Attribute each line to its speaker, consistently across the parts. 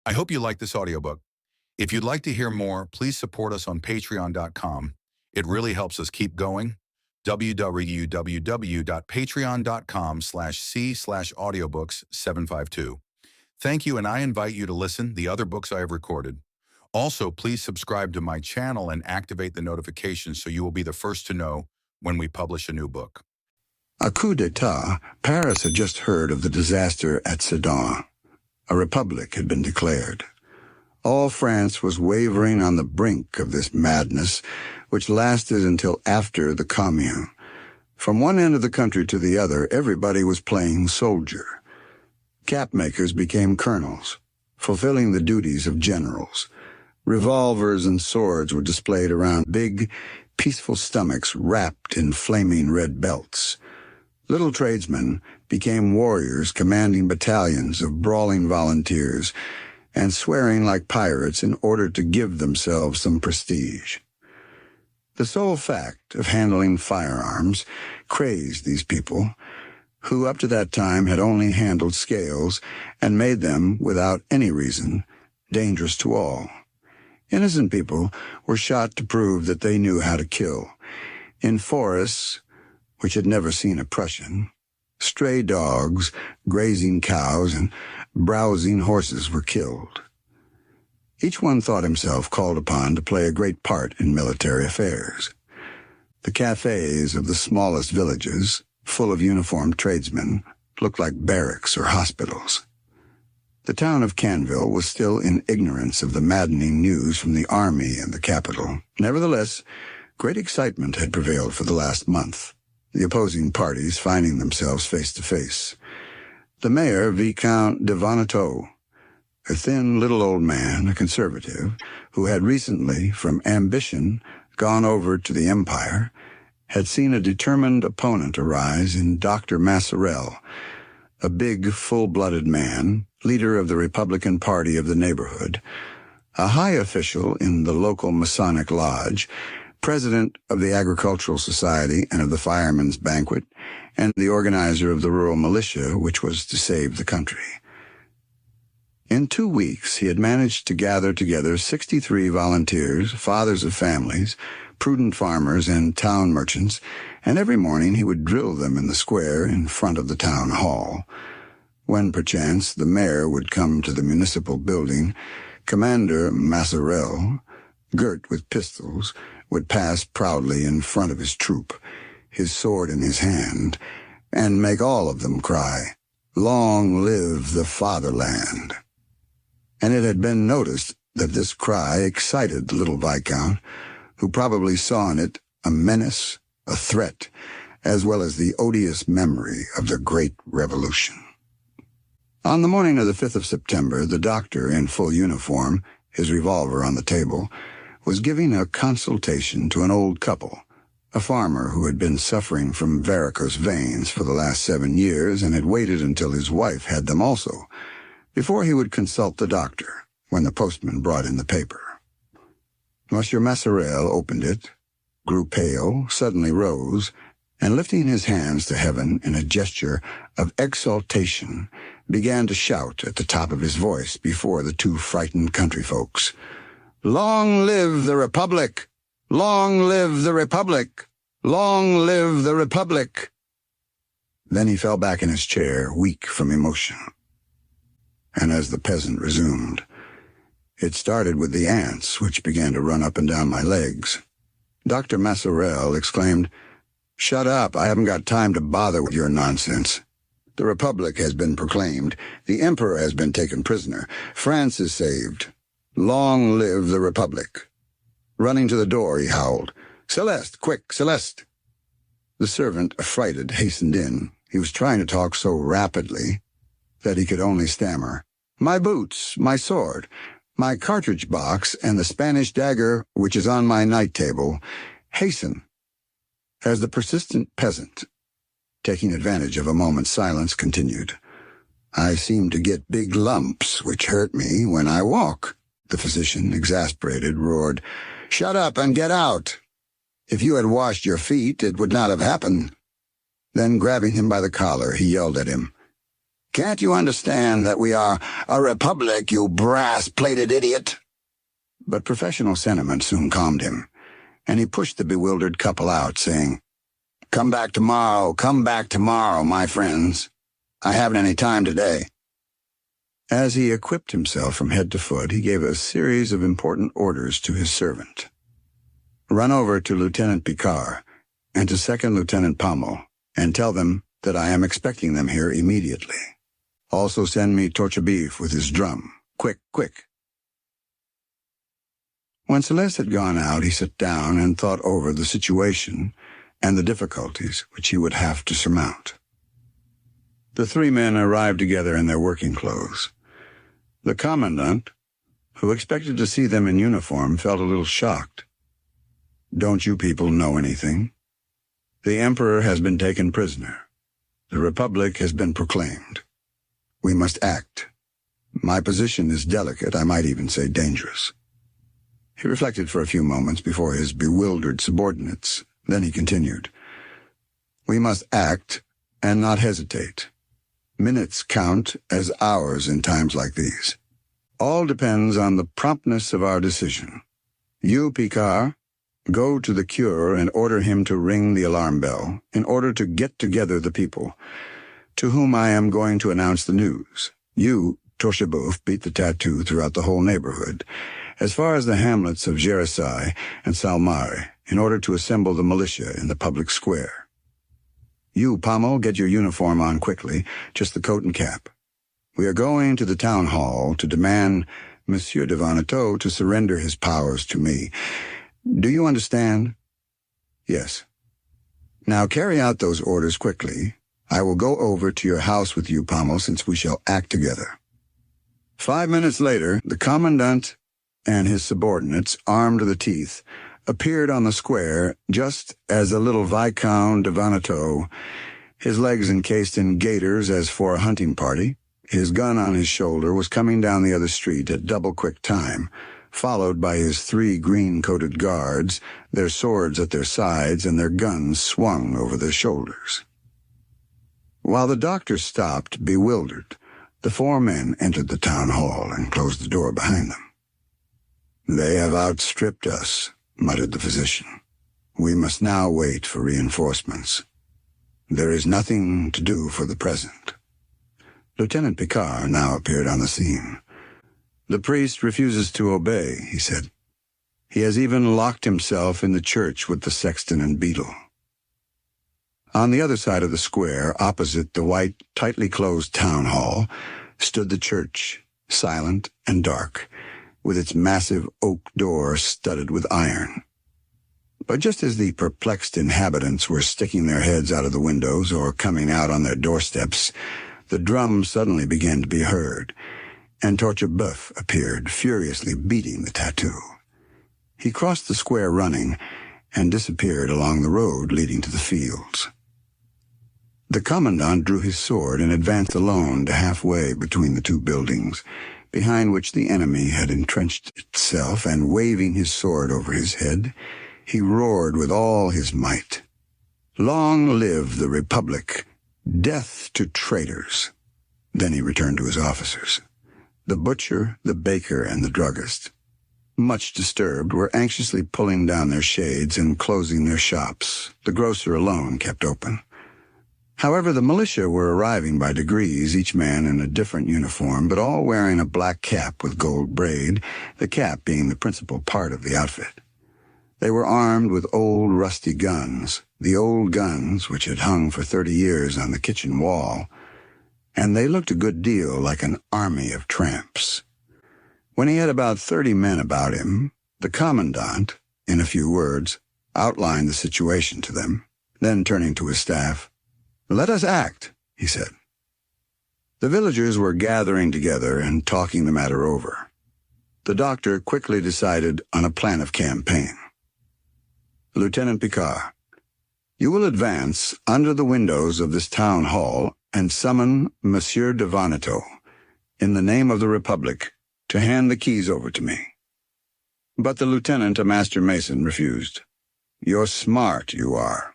Speaker 1: I hope you like this audiobook. If you'd like to hear more, please support us on patreon.com. It really helps us keep going. www.patreon.com/c/audiobooks752. Thank you, and I invite you to listen the other books I have recorded. Also, please subscribe to my channel and activate the notifications so you will be the first to know when we publish a new book.
Speaker 2: A coup d'etat, Paris had just heard of the disaster at Sedan. A republic had been declared. All France was wavering on the brink of this madness, which lasted until after the Commune. From one end of the country to the other, everybody was playing soldier. Capmakers became colonels, fulfilling the duties of generals. Revolvers and swords were displayed around big, peaceful stomachs wrapped in flaming red belts. Little tradesmen became warriors commanding battalions of brawling volunteers and swearing like pirates in order to give themselves some prestige. The sole fact of handling firearms crazed these people, who up to that time had only handled scales and made them, without any reason, dangerous to all. Innocent people were shot to prove that they knew how to kill. In forests, which had never seen a Prussian, stray dogs, grazing cows, and browsing horses were killed. Each one thought himself called upon to play a great part in military affairs. The cafes of the smallest villages, full of uniformed tradesmen, looked like barracks or hospitals. The town of Canville was still in ignorance of the maddening news from the army and the capital. Nevertheless, great excitement had prevailed for the last month, the opposing parties finding themselves face to face. The mayor, Viscount de Vanetot, a thin little old man, a conservative, who had recently, from ambition, gone over to the Empire, had seen a determined opponent arise in Dr. Massorel, a big, full-blooded man, leader of the Republican Party of the neighborhood, a high official in the local Masonic Lodge, president of the Agricultural Society and of the Firemen's Banquet, and the organizer of the rural militia which was to save the country. In 2 weeks, he had managed to gather together 63 volunteers, fathers of families, prudent farmers, and town merchants, and every morning he would drill them in the square in front of the town hall. When, perchance, the mayor would come to the municipal building, Commander Massorel, girt with pistols, would pass proudly in front of his troop, his sword in his hand, and make all of them cry, "Long live the fatherland!" And it had been noticed that this cry excited the little Viscount, who probably saw in it a menace, a threat, as well as the odious memory of the Great Revolution. On the morning of the 5th of September, the doctor, in full uniform, his revolver on the table, was giving a consultation to an old couple, a farmer who had been suffering from varicose veins for the last 7 years and had waited until his wife had them also, before he would consult the doctor when the postman brought in the paper. Monsieur Massorel opened it, grew pale, suddenly rose, and lifting his hands to heaven in a gesture of exultation, began to shout at the top of his voice before the two frightened country folks, "Long live the Republic! Long live the Republic! Long live the Republic!" Then he fell back in his chair, weak from emotion. And as the peasant resumed, "It started with the ants, which began to run up and down my legs." Dr. Massorel exclaimed, "Shut up, I haven't got time to bother with your nonsense. The Republic has been proclaimed. The Emperor has been taken prisoner. France is saved. Long live the Republic." Running to the door, he howled, "Celeste, quick, Celeste!" The servant, affrighted, hastened in. He was trying to talk so rapidly that he could only stammer, "My boots, my sword, my cartridge box, and the Spanish dagger which is on my night table. Hasten." As the persistent peasant, taking advantage of a moment's silence, continued, "I seem to get big lumps which hurt me when I walk." The physician, exasperated, roared, "Shut up and get out! If you had washed your feet, it would not have happened." Then, grabbing him by the collar, he yelled at him, Can't you understand that we are a republic, you brass-plated idiot? But professional sentiment soon calmed him, and he pushed the bewildered couple out, saying, come back tomorrow, my friends. I haven't any time today. As he equipped himself from head to foot, he gave a series of important orders to his servant. Run over to Lieutenant Picard and to Second Lieutenant Pommel, and tell them that I am expecting them here immediately. Also send me Torchabeef with his drum. Quick, quick. When Celeste had gone out, he sat down and thought over the situation and the difficulties which he would have to surmount. The three men arrived together in their working clothes. The commandant, who expected to see them in uniform, felt a little shocked. Don't you people know anything? The Emperor has been taken prisoner. The Republic has been proclaimed. We must act. My position is delicate, I might even say dangerous. He reflected for a few moments before his bewildered subordinates. Then he continued. We must act and not hesitate. Minutes count as hours in times like these. All depends on the promptness of our decision. You, Picard, go to the cure and order him to ring the alarm bell in order to get together the people, to whom I am going to announce the news. You, Torchabeuf, beat the tattoo throughout the whole neighborhood, as far as the hamlets of Gerisai and Salmare, in order to assemble the militia in the public square. You, Pommel, get your uniform on quickly, just the coat and cap. We are going to the town hall to demand Monsieur de Vanetot to surrender his powers to me. Do you understand? Yes. Now carry out those orders quickly. I will go over to your house with you, Pommel, since we shall act together. 5 minutes later, the commandant and his subordinates, armed to the teeth, appeared on the square just as the little Viscount de Vanetot, his legs encased in gaiters as for a hunting party, his gun on his shoulder, was coming down the other street at double-quick time, followed by his 3 green-coated guards, their swords at their sides and their guns swung over their shoulders. While the doctor stopped, bewildered, the 4 men entered the town hall and closed the door behind them. They have outstripped us, muttered the physician. We must now wait for reinforcements. There is nothing to do for the present. Lieutenant Picard now appeared on the scene. The priest refuses to obey, he said. He has even locked himself in the church with the sexton and beadle. On the other side of the square, opposite the white, tightly closed town hall, stood the church, silent and dark, with its massive oak door studded with iron. But just as the perplexed inhabitants were sticking their heads out of the windows or coming out on their doorsteps, the drum suddenly began to be heard, and Torchabeuf appeared, furiously beating the tattoo. He crossed the square running and disappeared along the road leading to the fields. The commandant drew his sword and advanced alone to halfway between the 2 buildings, behind which the enemy had entrenched itself, and waving his sword over his head, he roared with all his might. Long live the Republic! Death to traitors! Then he turned to his officers. The butcher, the baker, and the druggist, much disturbed, were anxiously pulling down their shades and closing their shops. The grocer alone kept open. However, the militia were arriving by degrees, each man in a different uniform, but all wearing a black cap with gold braid, the cap being the principal part of the outfit. They were armed with old rusty guns, the old guns which had hung for 30 years on the kitchen wall, and they looked a good deal like an army of tramps. When he had about 30 men about him, the commandant, in a few words, outlined the situation to them. Then turning to his staff, "Let us act," he said. The villagers were gathering together and talking the matter over. The doctor quickly decided on a plan of campaign. "Lieutenant Picard, you will advance under the windows of this town hall and summon Monsieur de Vanetot, in the name of the Republic, to hand the keys over to me." But the lieutenant, a master mason, refused. "You're smart, you are."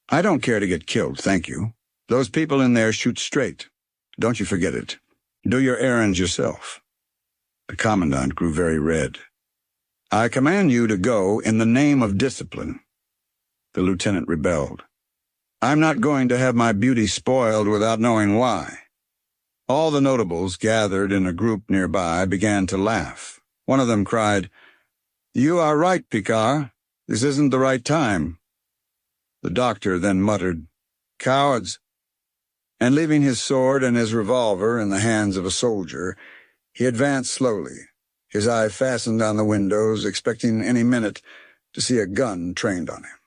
Speaker 2: "I don't care to get killed, thank you. Those people in there shoot straight. Don't you forget it. Do your errands yourself." The commandant grew very red. "I command you to go in the name of discipline." The lieutenant rebelled. "I'm not going to have my beauty spoiled without knowing why." All the notables gathered in a group nearby began to laugh. One of them cried, "You are right, Picard. This isn't the right time." The doctor then muttered, "Cowards." And leaving his sword and his revolver in the hands of a soldier, he advanced slowly, his eye fastened on the windows, expecting any minute to see a gun trained on him.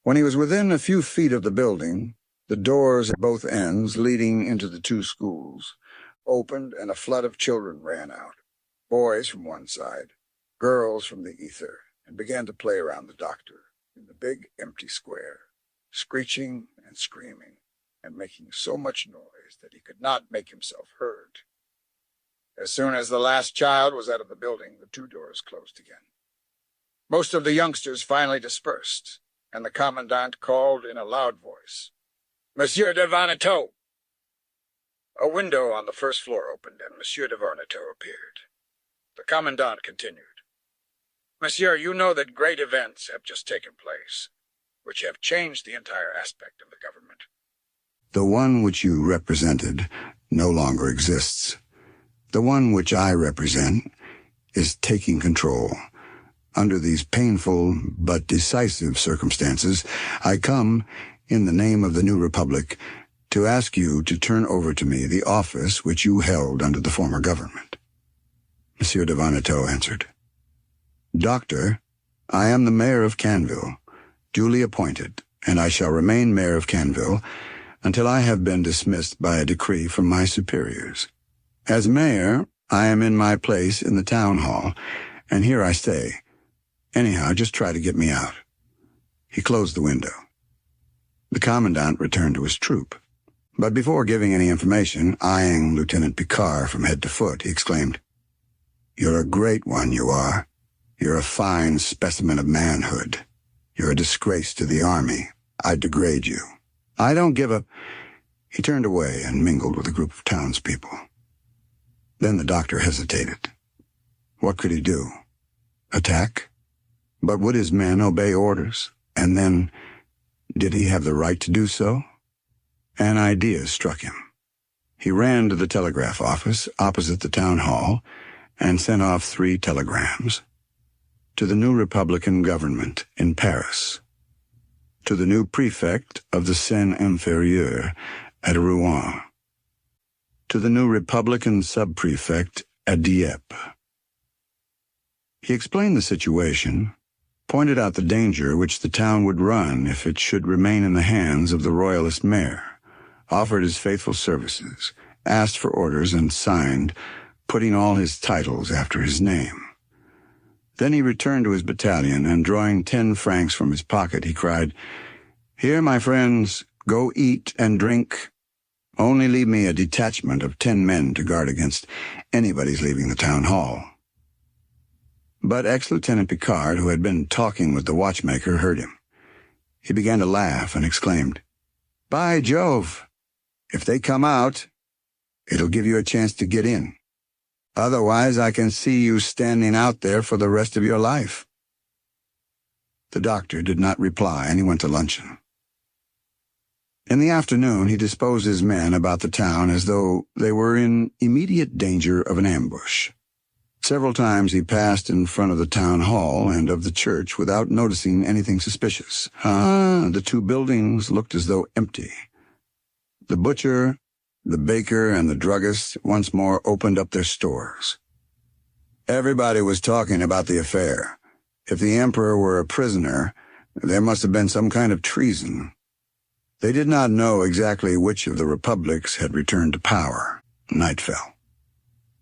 Speaker 2: When he was within a few feet of the building, the doors at both ends leading into the two schools opened and a flood of children ran out, boys from one side, girls from the ether, and began to play around the doctor in the big empty square, screeching and screaming and making so much noise that he could not make himself heard. As soon as the last child was out of the building, the two doors closed again. Most of the youngsters finally dispersed, and the commandant called in a loud voice, "Monsieur de Vanetot!" A window on the first floor opened, and Monsieur de Vanetot appeared. The commandant continued, "Monsieur, you know that great events have just taken place, which have changed the entire aspect of the government." "The one which you represented no longer exists. The one which I represent is taking control. Under these painful but decisive circumstances, I come, in the name of the new republic, to ask you to turn over to me the office which you held under the former government." Monsieur de Vanetot answered, "Doctor, I am the mayor of Canville, duly appointed, and I shall remain mayor of Canville until I have been dismissed by a decree from my superiors. As mayor, I am in my place in the town hall, and here I stay. Anyhow, just try to get me out." He closed the window. The commandant returned to his troop. But before giving any information, eyeing Lieutenant Picard from head to foot, he exclaimed, "You're a great one, you are. You're a fine specimen of manhood. You're a disgrace to the army. I degrade you. I don't give a—" He turned away and mingled with a group of townspeople. Then the doctor hesitated. What could he do? Attack? But would his men obey orders? And then, did he have the right to do so? An idea struck him. He ran to the telegraph office opposite the town hall and sent off 3 telegrams. To the new Republican government in Paris. To the new prefect of the Seine-Inférieure at Rouen. To the new Republican sub-prefect at Dieppe. He explained the situation, pointed out the danger which the town would run if it should remain in the hands of the royalist mayor, offered his faithful services, asked for orders, and signed, putting all his titles after his name. Then he returned to his battalion, and drawing 10 francs from his pocket, he cried, "Here, my friends, go eat and drink. Only leave me a detachment of 10 men to guard against anybody's leaving the town hall." But ex-Lieutenant Picard, who had been talking with the watchmaker, heard him. He began to laugh and exclaimed, "By Jove! If they come out, it'll give you a chance to get in. Otherwise, I can see you standing out there for the rest of your life." The doctor did not reply, and he went to luncheon. In the afternoon, he disposed his men about the town as though they were in immediate danger of an ambush. Several times he passed in front of the town hall and of the church without noticing anything suspicious. The 2 buildings looked as though empty. The butcher, the baker, and the druggist once more opened up their stores. Everybody was talking about the affair. If the emperor were a prisoner, there must have been some kind of treason. They did not know exactly which of the republics had returned to power. Night fell.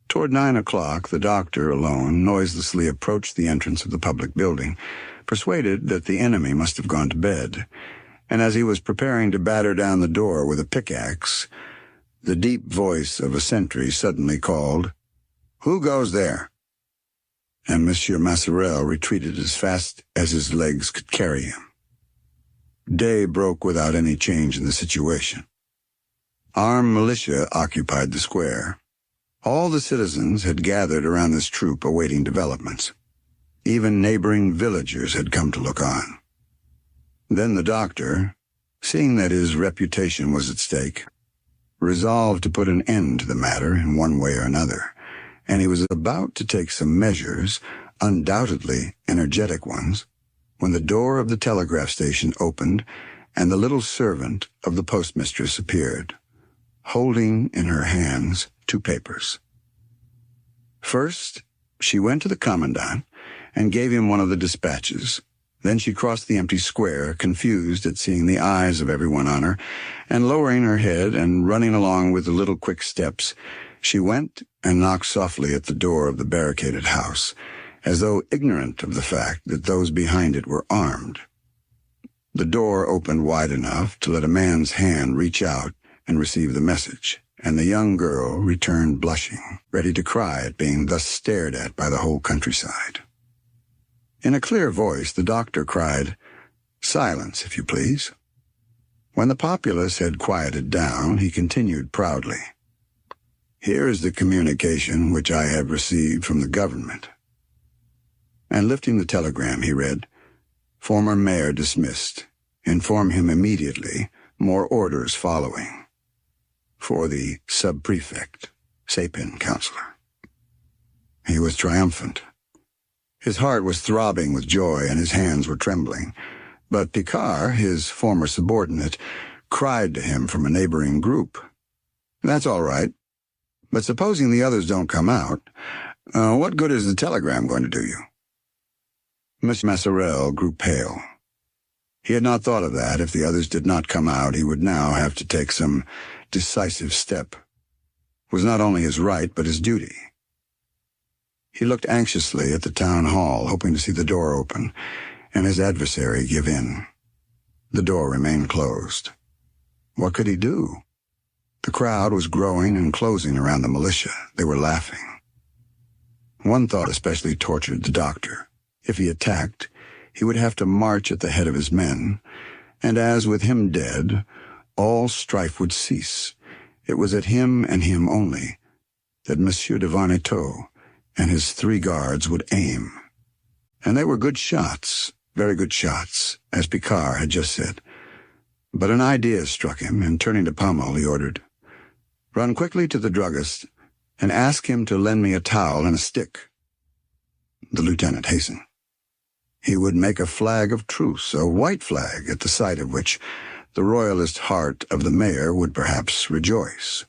Speaker 2: Toward 9 o'clock, the doctor, alone, noiselessly approached the entrance of the public building, persuaded that the enemy must have gone to bed, and as he was preparing to batter down the door with a pickaxe, the deep voice of a sentry suddenly called, "Who goes there?" And Monsieur Masserel retreated as fast as his legs could carry him. Day broke without any change in the situation. Armed militia occupied the square. All the citizens had gathered around this troop awaiting developments. Even neighboring villagers had come to look on. Then the doctor, seeing that his reputation was at stake, resolved to put an end to the matter in one way or another, and he was about to take some measures, undoubtedly energetic ones, when the door of the telegraph station opened and the little servant of the postmistress appeared, holding in her hands 2 papers. First, she went to the commandant and gave him one of the dispatches. Then she crossed the empty square, confused at seeing the eyes of everyone on her, and lowering her head and running along with the little quick steps, she went and knocked softly at the door of the barricaded house, as though ignorant of the fact that those behind it were armed. The door opened wide enough to let a man's hand reach out and receive the message, and the young girl returned blushing, ready to cry at being thus stared at by the whole countryside. In a clear voice, the doctor cried, "Silence, if you please." When the populace had quieted down, he continued proudly, "Here is the communication which I have received from the government." And lifting the telegram, he read, "Former mayor dismissed. Inform him immediately. More orders following. For the sub-prefect, Sapin councillor." He was triumphant. His heart was throbbing with joy and his hands were trembling. But Picard, his former subordinate, cried to him from a neighboring group, "That's all right. But supposing the others don't come out, what good is the telegram going to do you?" Monsieur Masserel grew pale. He had not thought of that. If the others did not come out, he would now have to take some decisive step. It was not only his right, but his duty. He looked anxiously at the town hall, hoping to see the door open, and his adversary give in. The door remained closed. What could he do? The crowd was growing and closing around the militia. They were laughing. One thought especially tortured the doctor. If he attacked, he would have to march at the head of his men, and as with him dead, all strife would cease. It was at him and him only that Monsieur de Varnetot and his 3 guards would aim. And they were good shots, very good shots, as Picard had just said. But an idea struck him, and turning to Pommel, he ordered, "Run quickly to the druggist and ask him to lend me a towel and a stick." The lieutenant hastened. He would make a flag of truce, a white flag, at the sight of which the royalist heart of the mayor would perhaps rejoice.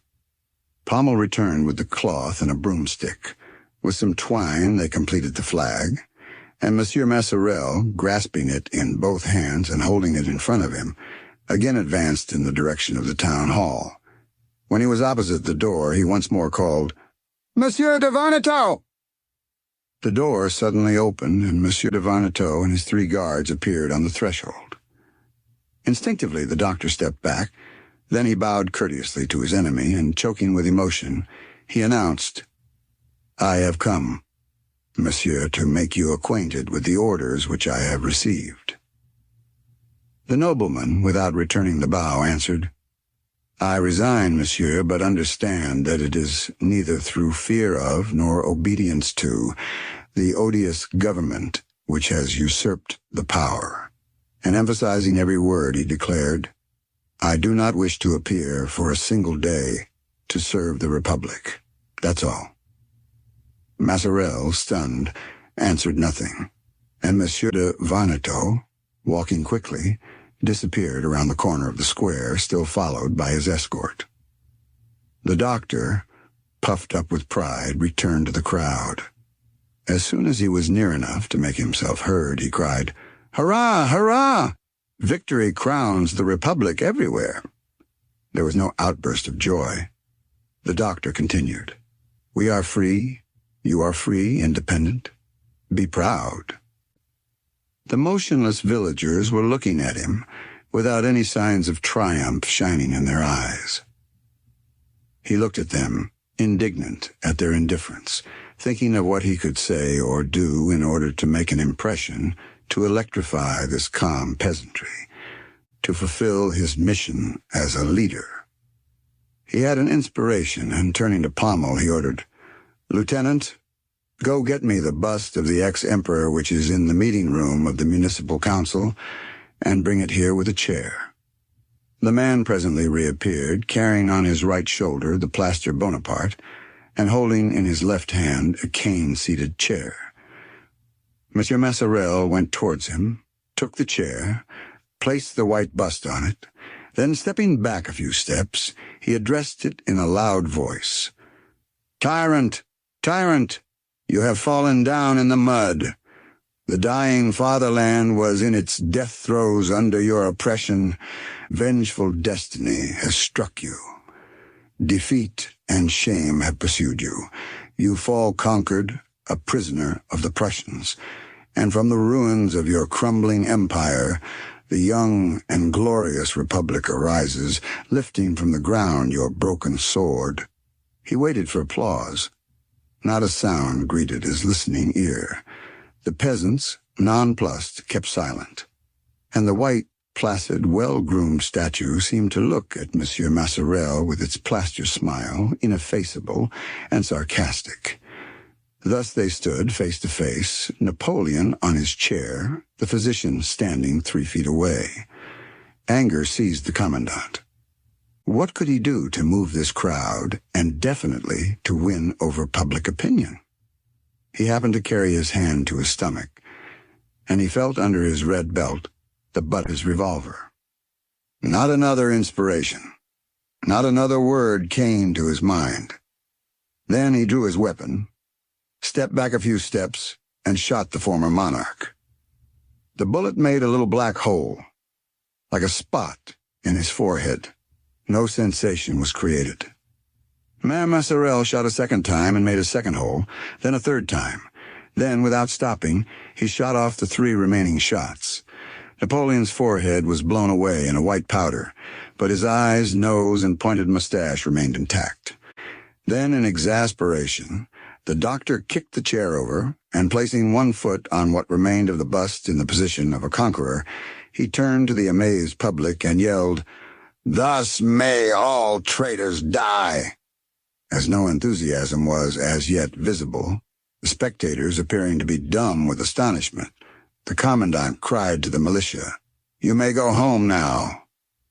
Speaker 2: Pommel returned with the cloth and a broomstick. With some twine they completed the flag, and Monsieur Masserel, grasping it in both hands and holding it in front of him, again advanced in the direction of the town hall. When he was opposite the door, he once more called, "Monsieur de Varnetot!" The door suddenly opened, and Monsieur de Varnetot and his 3 guards appeared on the threshold. Instinctively the doctor stepped back. Then he bowed courteously to his enemy, and choking with emotion, he announced, "I have come, monsieur, to make you acquainted with the orders which I have received." The nobleman, without returning the bow, answered, "I resign, monsieur, but understand that it is neither through fear of nor obedience to the odious government which has usurped the power." And emphasizing every word, he declared, "I do not wish to appear for a single day to serve the Republic. That's all." Masserel, stunned, answered nothing, and Monsieur de Varnetot, walking quickly, disappeared around the corner of the square, still followed by his escort. The doctor, puffed up with pride, returned to the crowd. As soon as he was near enough to make himself heard, he cried, "Hurrah! Hurrah! Victory crowns the Republic everywhere." There was no outburst of joy. The doctor continued, "We are free. You are free, independent. Be proud." The motionless villagers were looking at him without any signs of triumph shining in their eyes. He looked at them, indignant at their indifference, thinking of what he could say or do in order to make an impression, to electrify this calm peasantry, to fulfill his mission as a leader. He had an inspiration, and turning to Pommel, he ordered, "Lieutenant, go get me the bust of the ex-emperor which is in the meeting room of the municipal council, and bring it here with a chair." The man presently reappeared, carrying on his right shoulder the plaster Bonaparte, and holding in his left hand a cane-seated chair. Monsieur Masserel went towards him, took the chair, placed the white bust on it, then, stepping back a few steps, he addressed it in a loud voice. "Tyrant, tyrant, you have fallen down in the mud. The dying fatherland was in its death throes under your oppression. Vengeful destiny has struck you. Defeat and shame have pursued you. You fall conquered, a prisoner of the Prussians, and from the ruins of your crumbling empire, the young and glorious republic arises, lifting from the ground your broken sword." He waited for applause. Not a sound greeted his listening ear. The peasants, nonplussed, kept silent, and the white, placid, well-groomed statue seemed to look at Monsieur Masserel with its plaster smile, ineffaceable and sarcastic. Thus they stood face to face, Napoleon on his chair, the physician standing 3 feet away. Anger seized the commandant. What could he do to move this crowd, and definitely to win over public opinion? He happened to carry his hand to his stomach, and he felt under his red belt the butt of his revolver. Not another inspiration. Not another word came to his mind. Then he drew his weapon, stepped back a few steps, and shot the former monarch. The bullet made a little black hole, like a spot in his forehead. No sensation was created. Masserel shot a second time and made a second hole, then a third time. Then, without stopping, he shot off the 3 remaining shots. Napoleon's forehead was blown away in a white powder, but his eyes, nose, and pointed mustache remained intact. Then, in exasperation, the doctor kicked the chair over, and placing one foot on what remained of the bust in the position of a conqueror, he turned to the amazed public and yelled, "Thus may all traitors die!" As no enthusiasm was as yet visible, the spectators appearing to be dumb with astonishment, the commandant cried to the militia, "You may go home now,"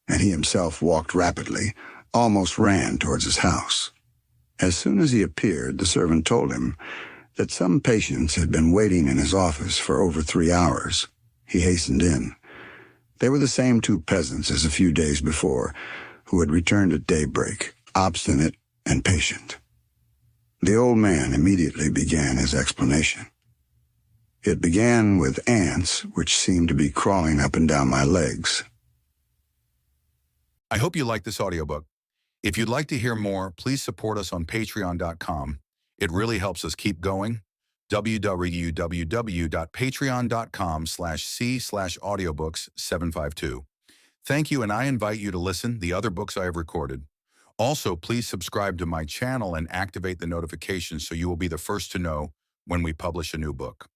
Speaker 2: and he himself walked rapidly, almost ran towards his house. As soon as he appeared, the servant told him that some patients had been waiting in his office for over 3 hours. He hastened in. They were the same 2 peasants as a few days before, who had returned at daybreak, obstinate and patient. The old man immediately began his explanation. It began with ants, which seemed to be crawling up and down my legs.
Speaker 1: I hope you like this audiobook. If you'd like to hear more, please support us on patreon.com. It really helps us keep going. www.patreon.com/c/audiobooks752. Thank you, and I invite you to listen the other books I have recorded. Also, please subscribe to my channel and activate the notifications so you will be the first to know when we publish a new book.